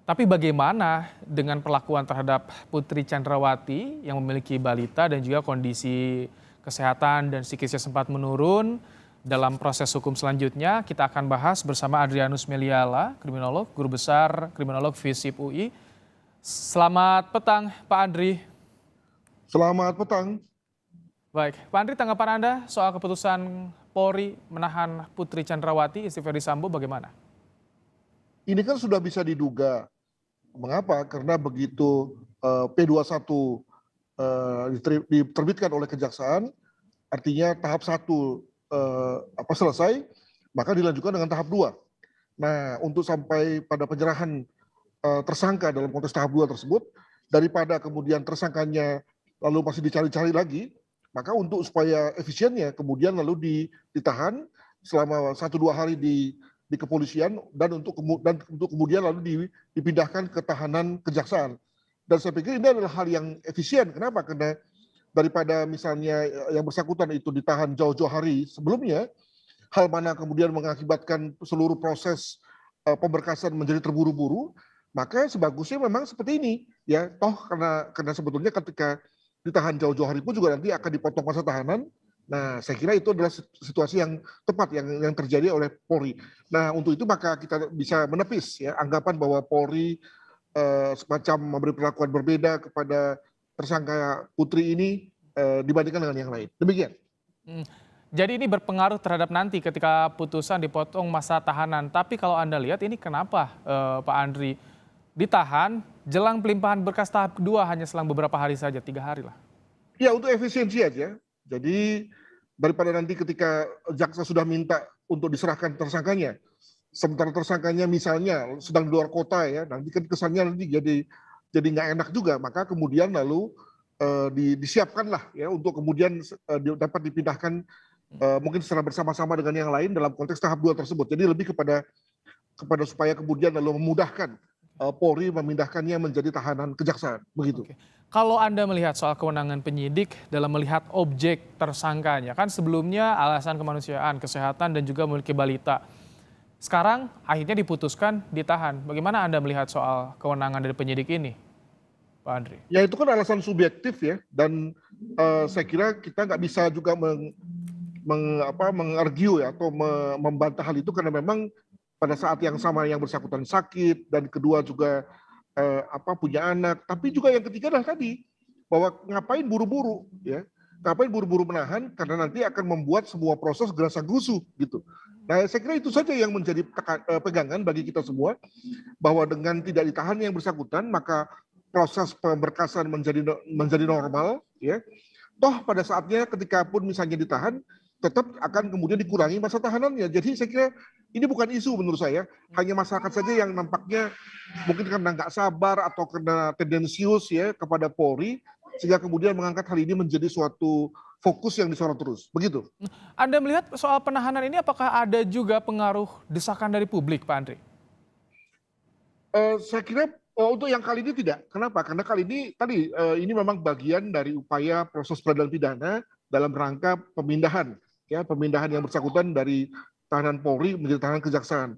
Tapi bagaimana dengan perlakuan terhadap Putri Chandrawati yang memiliki balita dan juga kondisi kesehatan dan psikisnya sempat menurun dalam proses hukum selanjutnya? Kita akan bahas bersama Adrianus Meliala, kriminolog, guru besar kriminolog FISIP UI. Selamat petang Pak Andri. Selamat petang. Baik, Pak Andri, tanggapan Anda soal keputusan Polri menahan Putri Chandrawati, istri Ferdy Sambo bagaimana? Ini kan sudah bisa diduga. Mengapa? Karena begitu P21 diterbitkan oleh kejaksaan, artinya tahap 1 selesai, maka dilanjutkan dengan tahap 2. Nah, untuk sampai pada penyerahan tersangka dalam konteks tahap 2 tersebut, daripada kemudian tersangkanya lalu masih dicari-cari lagi, maka untuk supaya efisiennya kemudian lalu ditahan selama 1-2 hari di kepolisian dan untuk kemudian lalu dipindahkan ke tahanan kejaksaan. Dan saya pikir ini adalah hal yang efisien. Kenapa? Karena daripada misalnya yang bersangkutan itu ditahan jauh-jauh hari sebelumnya, hal mana kemudian mengakibatkan seluruh proses pemberkasan menjadi terburu-buru, maka sebagusnya memang seperti ini, ya. Toh karena sebetulnya ketika ditahan jauh-jauh hari pun juga nanti akan dipotong masa tahanan. Nah, saya kira itu adalah situasi yang tepat yang terjadi oleh Polri. Nah, untuk itu maka kita bisa menepis ya anggapan bahwa Polri semacam memberi perlakuan berbeda kepada tersangka Putri ini dibandingkan dengan yang lain. Demikian. Hmm, Jadi ini berpengaruh terhadap nanti ketika putusan dipotong masa tahanan. Tapi kalau Anda lihat ini kenapa Pak Andri ditahan jelang pelimpahan berkas tahap kedua hanya selang beberapa hari saja, 3 hari lah. Ya, untuk efisiensi aja. Jadi daripada nanti ketika jaksa sudah minta untuk diserahkan tersangkanya, sementara tersangkanya misalnya sedang di luar kota ya, nanti kan kesannya nanti jadi nggak enak juga, maka kemudian lalu disiapkanlah ya untuk kemudian dapat dipindahkan mungkin secara bersama-sama dengan yang lain dalam konteks tahap 2 tersebut. Jadi lebih kepada supaya kemudian lalu memudahkan Polri memindahkannya menjadi tahanan kejaksaan, begitu. Oke. Kalau Anda melihat soal kewenangan penyidik dalam melihat objek tersangkanya, kan sebelumnya alasan kemanusiaan, kesehatan, dan juga memiliki balita. Sekarang akhirnya diputuskan ditahan. Bagaimana Anda melihat soal kewenangan dari penyidik ini, Pak Andri? Ya itu kan alasan subjektif ya, dan saya kira kita nggak bisa juga mengargue ya, atau membantah hal itu karena memang pada saat yang sama yang bersangkutan sakit dan kedua juga punya anak, tapi juga yang ketiga adalah tadi bahwa ngapain buru-buru ya, ngapain buru-buru menahan karena nanti akan membuat semua proses gerasa-gerusu gitu. Nah, saya kira itu saja yang menjadi pegangan bagi kita semua, bahwa dengan tidak ditahan yang bersangkutan maka proses pemberkasan menjadi normal ya. Toh pada saatnya ketika pun misalnya ditahan tetap akan kemudian dikurangi masa tahanannya. Jadi saya kira ini bukan isu menurut saya, hanya masyarakat saja yang nampaknya mungkin karena nggak sabar atau karena tendensius ya kepada Polri, sehingga kemudian mengangkat hal ini menjadi suatu fokus yang disorot terus. Begitu. Anda melihat soal penahanan ini apakah ada juga pengaruh desakan dari publik, Pak Andri? Saya kira untuk yang kali ini tidak. Kenapa? Karena kali ini tadi ini memang bagian dari upaya proses peradilan pidana dalam rangka pemindahan yang bersangkutan dari tahanan Polri menjadi tahanan kejaksaan.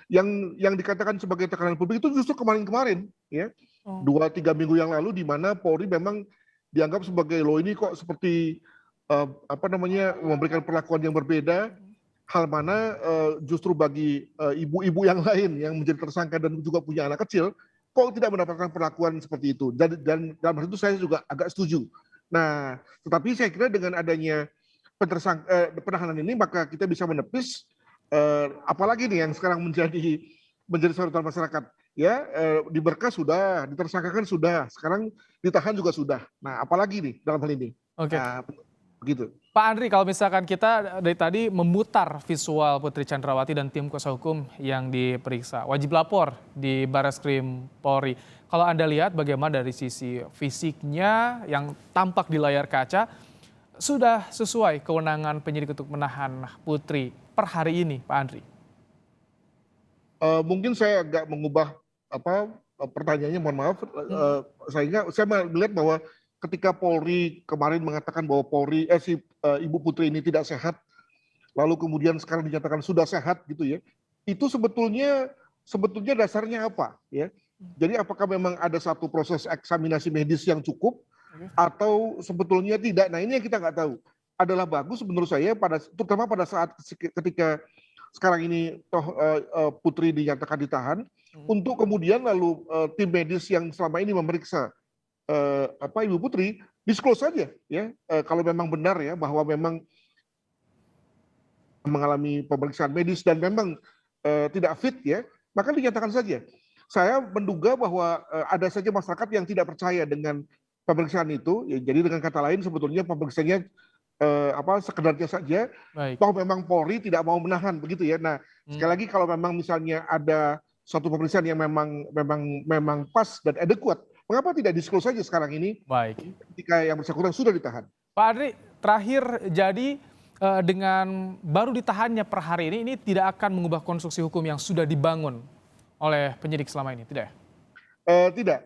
Yang dikatakan sebagai tekanan publik itu justru kemarin-kemarin ya. Oh. 2-3 minggu yang lalu di mana Polri memang dianggap sebagai loh ini kok seperti memberikan perlakuan yang berbeda, hal mana justru bagi ibu-ibu yang lain yang menjadi tersangka dan juga punya anak kecil kok tidak mendapatkan perlakuan seperti itu, dan dalam hal itu saya juga agak setuju. Nah, tetapi saya kira dengan adanya penahanan ini maka kita bisa menepis apalagi nih yang sekarang menjadi sorotan masyarakat ya, di berkas sudah, ditersangkakan sudah, sekarang ditahan juga sudah. Nah, apalagi nih dalam hal ini. Oke. Nah, begitu. Pak Andri, kalau misalkan kita dari tadi memutar visual Putri Chandrawati dan tim kuasa hukum yang diperiksa, wajib lapor di Barreskrim Polri. Kalau Anda lihat bagaimana dari sisi fisiknya yang tampak di layar kaca, sudah sesuai kewenangan penyidik untuk menahan Putri per hari ini, Pak Andri? Mungkin saya agak mengubah pertanyaannya, mohon maaf. Saya melihat bahwa ketika Polri kemarin mengatakan bahwa Ibu Putri ini tidak sehat, lalu kemudian sekarang dinyatakan sudah sehat gitu ya, itu sebetulnya dasarnya apa ya? Jadi apakah memang ada satu proses eksaminasi medis yang cukup atau sebetulnya tidak? Nah ini yang kita nggak tahu. Adalah bagus menurut saya terutama pada saat ketika sekarang ini Putri dinyatakan ditahan untuk kemudian lalu tim medis yang selama ini memeriksa Ibu Putri disclose saja ya kalau memang benar ya bahwa memang mengalami pemeriksaan medis dan memang tidak fit ya, maka dinyatakan saja. Saya menduga bahwa ada saja masyarakat yang tidak percaya dengan pemeriksaan itu. Ya, jadi dengan kata lain sebetulnya pemeriksaannya sekedarnya saja. Baik. Toh memang Polri tidak mau menahan begitu ya. Nah sekali lagi kalau memang misalnya ada suatu pemeriksaan yang memang pas dan adequate, mengapa tidak disclose saja sekarang ini? Baik. Ketika yang bersangkutan sudah ditahan. Pak Adri, terakhir jadi dengan baru ditahannya per hari ini tidak akan mengubah konstruksi hukum yang sudah dibangun oleh penyidik selama ini, tidak? Tidak.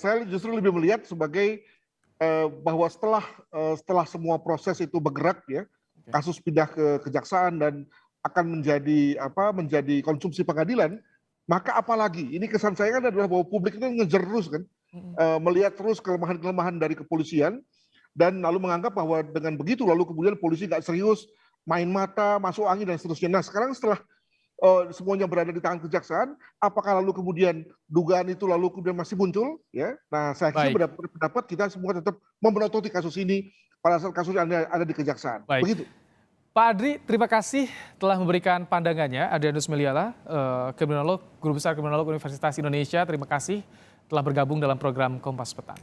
Saya justru lebih melihat sebagai bahwa setelah semua proses itu bergerak ya, kasus pindah ke kejaksaan dan akan menjadi konsumsi pengadilan, maka apalagi ini kesan saya kan adalah bahwa publik itu ngejar terus kan, melihat terus kelemahan-kelemahan dari kepolisian dan lalu menganggap bahwa dengan begitu lalu kemudian polisi nggak serius, main mata, masuk angin dan seterusnya. Nah sekarang setelah semuanya berada di tangan kejaksaan, apakah lalu kemudian dugaan itu lalu kemudian masih muncul? Ya, nah saya sih berpendapat kita semua tetap memelototi kasus ini pada saat kasus ada di kejaksaan. Baik. Begitu. Pak Adri, terima kasih telah memberikan pandangannya. Adrianus Meliala, kriminolog, Guru Besar Kriminolog Universitas Indonesia. Terima kasih telah bergabung dalam program Kompas Petang.